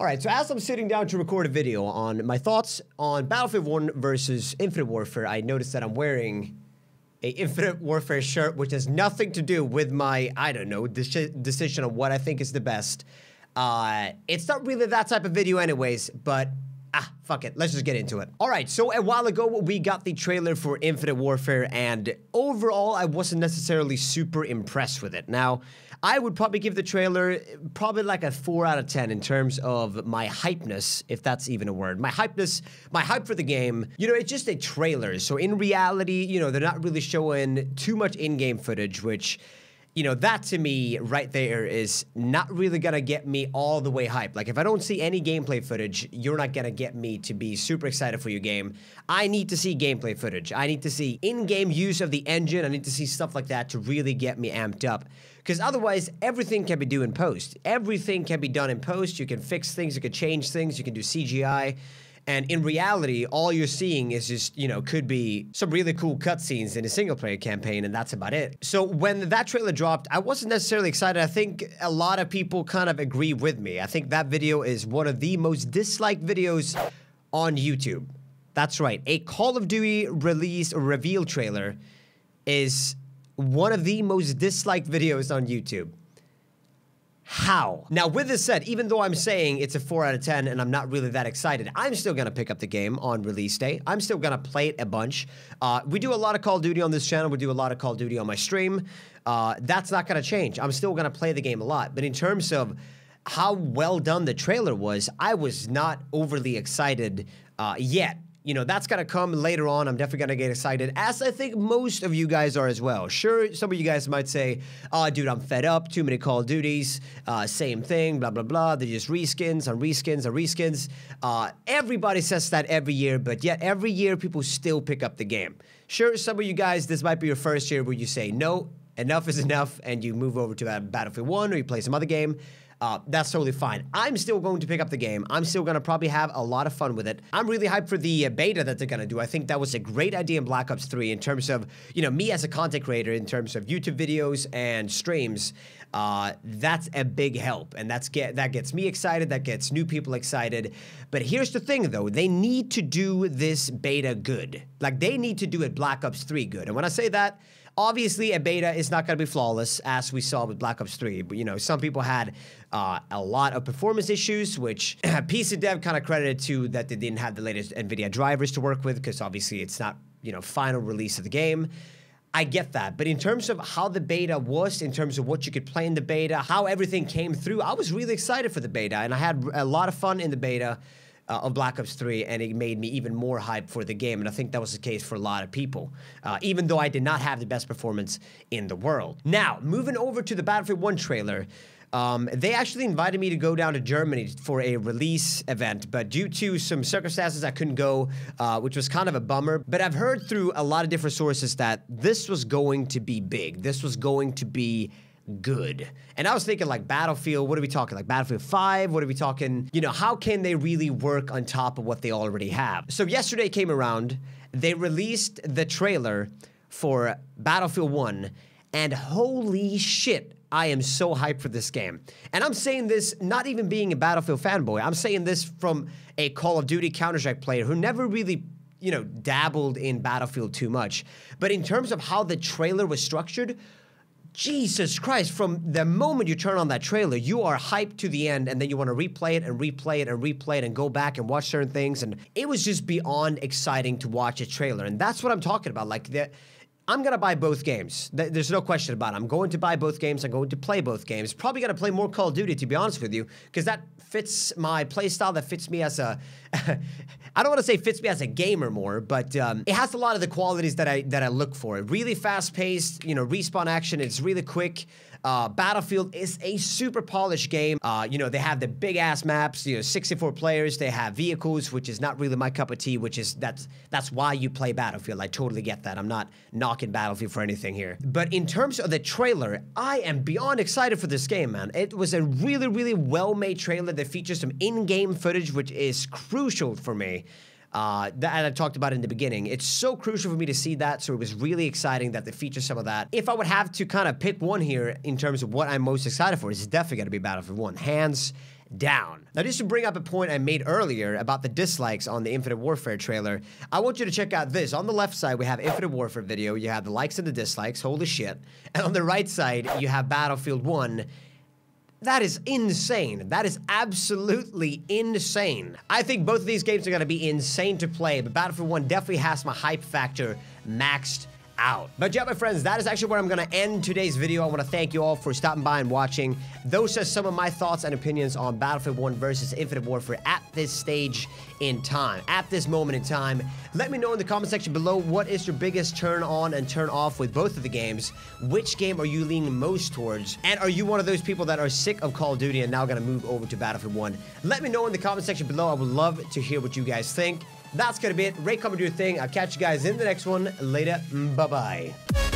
Alright, so as I'm sitting down to record a video on my thoughts on Battlefield 1 versus Infinite Warfare, I noticed that I'm wearing a Infinite Warfare shirt, which has nothing to do with my, I don't know, decision on what I think is the best. It's not really that type of video anyways, but fuck it, let's just get into it. Alright, so a while ago, we got the trailer for Infinite Warfare, and overall, I wasn't necessarily super impressed with it. Now, I would probably give the trailer probably like a 4 out of 10 in terms of my hypeness, if that's even a word. My hypeness, my hype for the game, you know, it's just a trailer. So in reality, you know, they're not really showing too much in-game footage, which, you know, that to me right there is not really gonna get me all the way hyped. Like, if I don't see any gameplay footage, you're not gonna get me to be super excited for your game. I need to see gameplay footage. I need to see in-game use of the engine. I need to see stuff like that to really get me amped up. Because otherwise, everything can be done in post. Everything can be done in post. You can fix things, you can change things, you can do CGI. And in reality, all you're seeing is just, you know, could be some really cool cutscenes in a single-player campaign, and that's about it. So when that trailer dropped, I wasn't necessarily excited. I think a lot of people kind of agree with me. I think that video is one of the most disliked videos on YouTube. That's right. A Call of Duty release or reveal trailer is one of the most disliked videos on YouTube. How? Now, with this said, even though I'm saying it's a 4 out of 10 and I'm not really that excited, I'm still gonna pick up the game on release day. I'm still gonna play it a bunch. We do a lot of Call of Duty on this channel. We do a lot of Call of Duty on my stream. That's not gonna change. I'm still gonna play the game a lot. But in terms of how well done the trailer was, I was not overly excited yet. You know, that's gonna come later on. I'm definitely gonna get excited, as I think most of you guys are as well. Sure, some of you guys might say, oh, dude, I'm fed up, too many Call of Duties, same thing, blah, blah, blah. They're just reskins on reskins on reskins. Everybody says that every year, but yet every year people still pick up the game. Sure, some of you guys, this might be your first year where you say, no, enough is enough, and you move over to Battlefield 1 or you play some other game. That's totally fine. I'm still going to pick up the game. I'm still going to probably have a lot of fun with it. I'm really hyped for the beta that they're going to do. I think that was a great idea in Black Ops 3 in terms of, you know, me as a content creator, in terms of YouTube videos and streams. That's a big help, and that gets me excited, that gets new people excited. But here's the thing, though. They need to do this beta good. Like, they need to do it Black Ops 3 good. And when I say that, obviously, a beta is not going to be flawless, as we saw with Black Ops 3. But, you know, some people had a lot of performance issues, which PC Dev kind of credited to that they didn't have the latest NVIDIA drivers to work with, because obviously it's not, you know, final release of the game. I get that. But in terms of how the beta was, in terms of what you could play in the beta, how everything came through, I was really excited for the beta, and I had a lot of fun in the beta of Black Ops 3, and it made me even more hyped for the game, and I think that was the case for a lot of people, even though I did not have the best performance in the world. Now, moving over to the Battlefield 1 trailer, they actually invited me to go down to Germany for a release event, but due to some circumstances, I couldn't go, which was kind of a bummer. But I've heard through a lot of different sources that this was going to be big. This was going to be good. And I was thinking, like, Battlefield, what are we talking? Like Battlefield 5? What are we talking? You know, how can they really work on top of what they already have? So yesterday came around, they released the trailer for Battlefield 1, and holy shit, I am so hyped for this game. And I'm saying this not even being a Battlefield fanboy. I'm saying this from a Call of Duty Counter-Strike player who never really, you know, dabbled in Battlefield too much. But in terms of how the trailer was structured, Jesus Christ, from the moment you turn on that trailer, you are hyped to the end, and then you want to replay it and replay it and replay it and go back and watch certain things, and it was just beyond exciting to watch a trailer, and that's what I'm talking about. Like, I'm gonna buy both games. There's no question about it. I'm going to buy both games. I'm going to play both games. Probably gonna play more Call of Duty, to be honest with you, because that fits my playstyle, that fits me as a... I don't want to say fits me as a gamer more, but it has a lot of the qualities that I look for. Really fast-paced, you know, respawn action. It's really quick. Battlefield is a super polished game. You know, they have the big-ass maps, you know, 64 players. They have vehicles, which is not really my cup of tea, which is, that's why you play Battlefield. I totally get that. I'm not knocking Battlefield for anything here. But in terms of the trailer, I am beyond excited for this game, man. It was a really, really well-made trailer that features some in-game footage, which is crucial for me. That I talked about in the beginning. It's so crucial for me to see that, so it was really exciting that they feature some of that. If I would have to kind of pick one here in terms of what I'm most excited for, it's definitely going to be Battlefield 1. Hands down. Now, just to bring up a point I made earlier about the dislikes on the Infinite Warfare trailer, I want you to check out this. On the left side, we have Infinite Warfare video. You have the likes and the dislikes. Holy shit. And on the right side, you have Battlefield 1. That is insane. That is absolutely insane. I think both of these games are going to be insane to play, but Battlefield 1 definitely has my hype factor maxed out. But yeah, my friends, that is actually where I'm going to end today's video. I want to thank you all for stopping by and watching. Those are some of my thoughts and opinions on Battlefield 1 versus Infinite Warfare at this stage in time, at this moment in time. Let me know in the comment section below, what is your biggest turn on and turn off with both of the games? Which game are you leaning most towards? And are you one of those people that are sick of Call of Duty and now going to move over to Battlefield 1? Let me know in the comment section below. I would love to hear what you guys think. That's gonna be it. Rate, comment, do your thing. I'll catch you guys in the next one. Later. Bye-bye.